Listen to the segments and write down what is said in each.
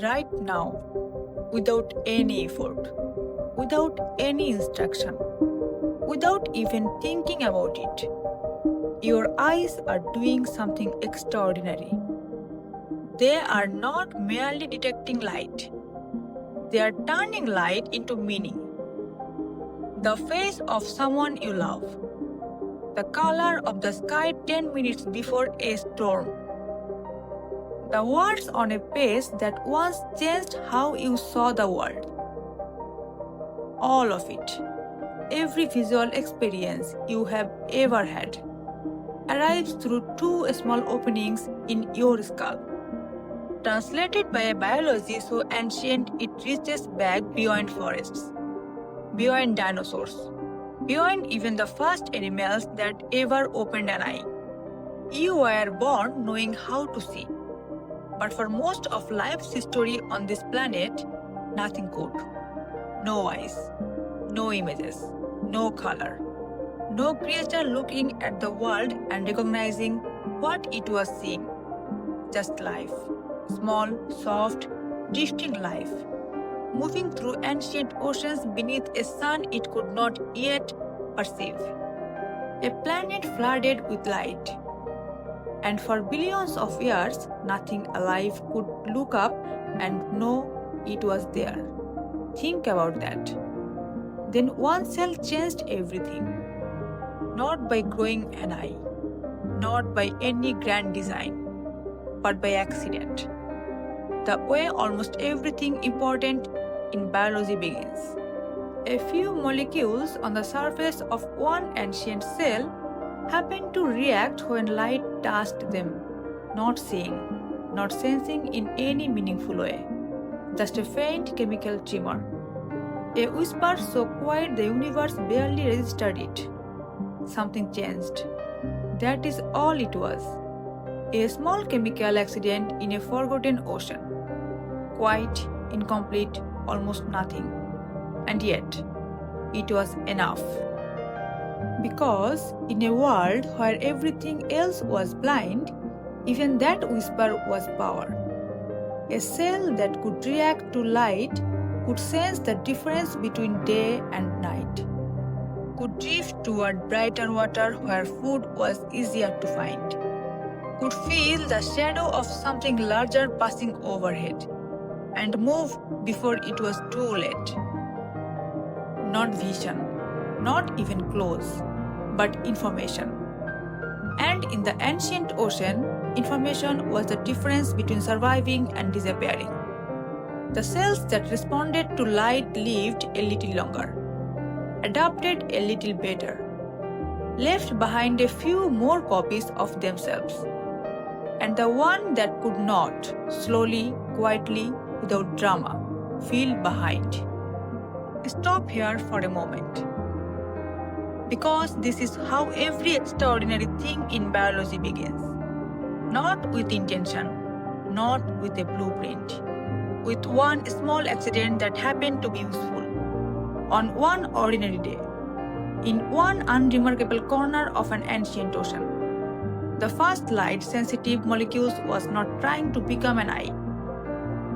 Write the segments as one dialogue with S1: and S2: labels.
S1: right now, without any effort, without any instruction, without even thinking about it. Your eyes are doing something extraordinary. They are not merely detecting light, they are turning light into meaning. The face of someone you love, the color of the sky 10 minutes before a storm, the words on a page that once changed how you saw the world. All of it, every visual experience you have ever had, arrives through two small openings in your skull. Translated by a biology so ancient it reaches back beyond forests, beyond dinosaurs, beyond even the first animals that ever opened an eye. You were born knowing how to see, but for most of life's history on this planet, nothing could. No eyes, no images, no color, no creature looking at the world and recognizing what it was seeing. Just life, small, soft, drifting life, moving through ancient oceans beneath a sun it could not yet perceive. A planet flooded with light. And for billions of years, nothing alive could look up and know it was there. Think about that. Then one cell changed everything. Not by growing an eye, not by any grand design, but by accident. The way almost everything important in biology begins. A few molecules on the surface of one ancient cell happen to react when light touched them, not seeing, not sensing in any meaningful way, just a faint chemical tremor. A whisper so quiet the universe barely registered it. Something changed. That is all it was. A small chemical accident in a forgotten ocean. Quiet, incomplete, almost nothing. And yet, it was enough. Because in a world where everything else was blind, even that whisper was power. A cell that could react to light could sense the difference between day and night, could drift toward brighter water where food was easier to find, could feel the shadow of something larger passing overhead, and move before it was too late. Not vision, not even close, but information. And in the ancient ocean, information was the difference between surviving and disappearing. The cells that responded to light lived a little longer, adapted a little better, left behind a few more copies of themselves. And the one that could not, slowly, quietly, without drama, feel behind. Stop here for a moment. Because this is how every extraordinary thing in biology begins. Not with intention, not with a blueprint, with one small accident that happened to be useful, on one ordinary day, in one unremarkable corner of an ancient ocean. The first light-sensitive molecule was not trying to become an eye.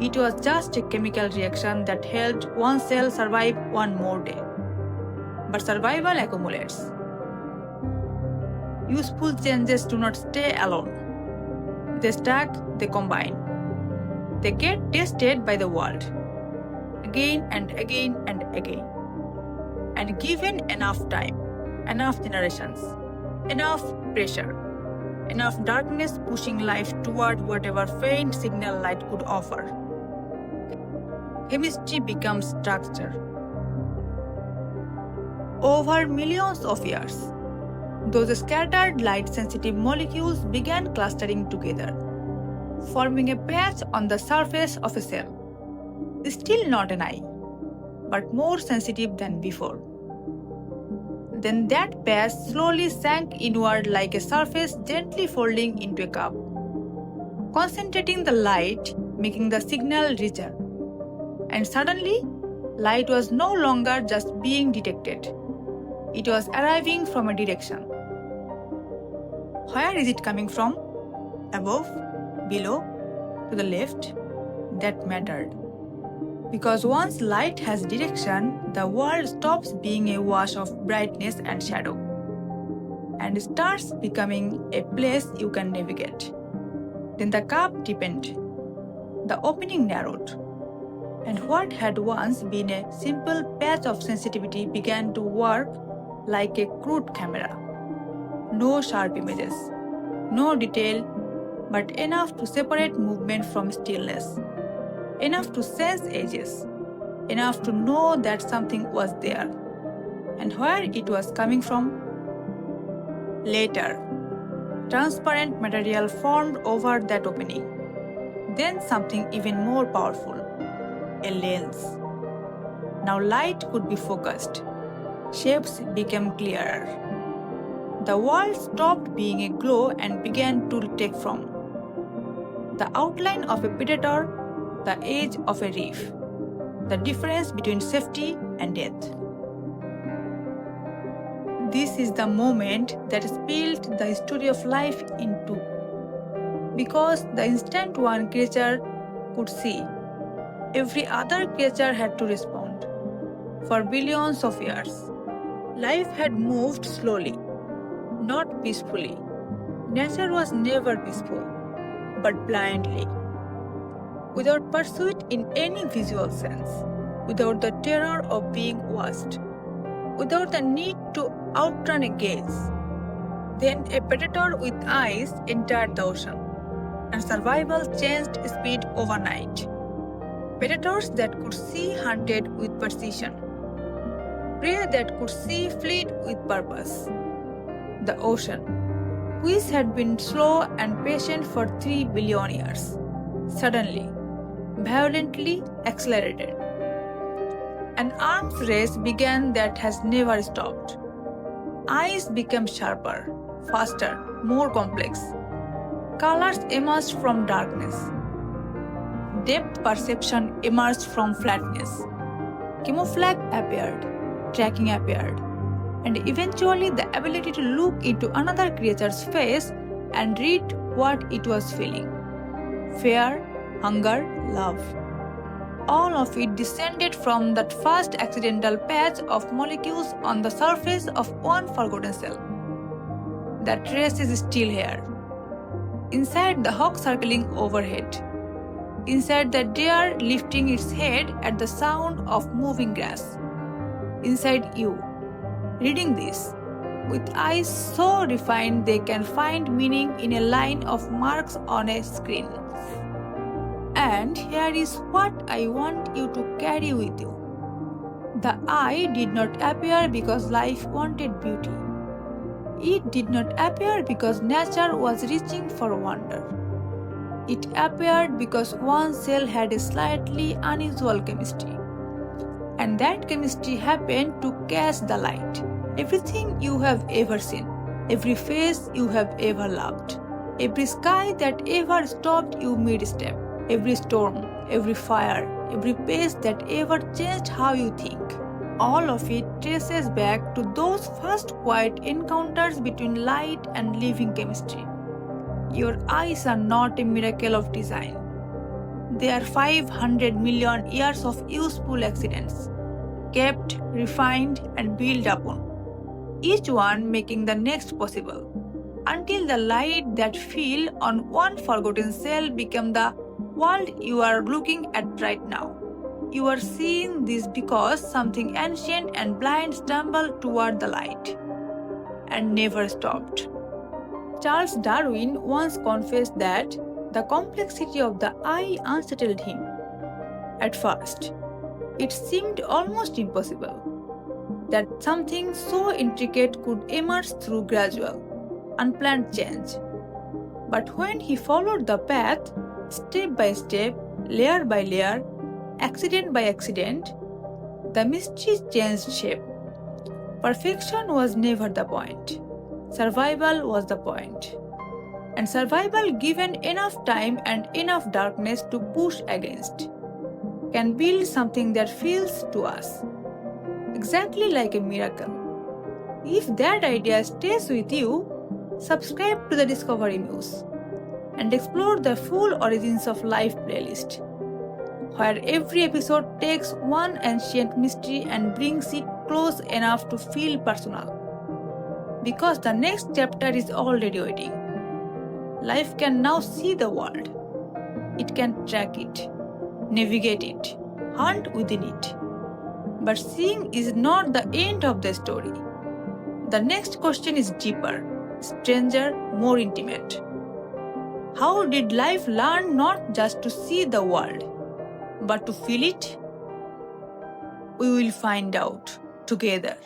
S1: It was just a chemical reaction that helped one cell survive one more day. But survival accumulates. Useful changes do not stay alone. They stack, they combine. They get tested by the world, again and again and again. And given enough time, enough generations, enough pressure, enough darkness pushing life toward whatever faint signal light could offer, chemistry becomes structure. Over millions of years, those scattered light-sensitive molecules began clustering together, forming a patch on the surface of a cell. Still not an eye, but more sensitive than before. Then that patch slowly sank inward like a surface gently folding into a cup, concentrating the light, making the signal richer. And suddenly, light was no longer just being detected. It was arriving from a direction. Where is it coming from? Above? Below? To the left? that mattered. Because once light has direction, the world stops being a wash of brightness and shadow and starts becoming a place you can navigate. Then the cup deepened, the opening narrowed, and what had once been a simple patch of sensitivity began to work like a crude camera. No sharp images, no detail, but enough to separate movement from stillness, enough to sense edges, enough to know that something was there, and where it was coming from. Later, transparent material formed over that opening. Then something even more powerful, a lens. Now light could be focused. Shapes became clearer. The world stopped being a glow and began to take form. The outline of a predator, the edge of a reef, the difference between safety and death. This is the moment that spilled the history of life in two. Because the instant one creature could see, every other creature had to respond. For billions of years, life had moved slowly, not peacefully. Nature was never peaceful, but blindly. Without pursuit in any visual sense, without the terror of being watched, without the need to outrun a gaze. Then a predator with eyes entered the ocean, and survival changed speed overnight. Predators that could see hunted with precision. Prey that could see fled with purpose. The ocean, which had been slow and patient for 3 billion years, suddenly, violently accelerated. An arms race began that has never stopped. Eyes became sharper, faster, more complex. Colors emerged from darkness. Depth perception emerged from flatness. Camouflage appeared, tracking appeared, and eventually the ability to look into another creature's face and read what it was feeling. Fear, hunger, love. All of it descended from that first accidental patch of molecules on the surface of one forgotten cell. That trace is still here. Inside the hawk circling overhead. Inside the deer lifting its head at the sound of moving grass. Inside you, reading this, with eyes so refined they can find meaning in a line of marks on a screen. And here is what I want you to carry with you. The eye did not appear because life wanted beauty. It did not appear because nature was reaching for wonder. It appeared because one cell had a slightly unusual chemistry. And that chemistry happened to catch the light. Everything you have ever seen, every face you have ever loved, every sky that ever stopped you mid-step, every storm, every fire, every pace that ever changed how you think. All of it traces back to those first quiet encounters between light and living chemistry. Your eyes are not a miracle of design. They are 500 million years of useful accidents, kept, refined, and built upon, each one making the next possible, until the light that fell on one forgotten cell became the world you are looking at right now. You are seeing this because something ancient and blind stumbled toward the light and never stopped. Charles Darwin once confessed that the complexity of the eye unsettled him. At first, it seemed almost impossible that something so intricate could emerge through gradual, unplanned change. But when he followed the path, step by step, layer by layer, accident by accident, the mystery changed shape. Perfection was never the point. Survival was the point. And survival, given enough time and enough darkness to push against, can build something that feels to us exactly like a miracle. If that idea stays with you, subscribe to the Discovery Muse and explore the full Origins of Life playlist. where every episode takes one ancient mystery and brings it close enough to feel personal. Because the next chapter is already waiting. Life can now see the world. It can track it, navigate it, hunt within it. But seeing is not the end of the story. The next question is deeper, stranger, more intimate. How did life learn not just to see the world, but to feel it? We will find out together.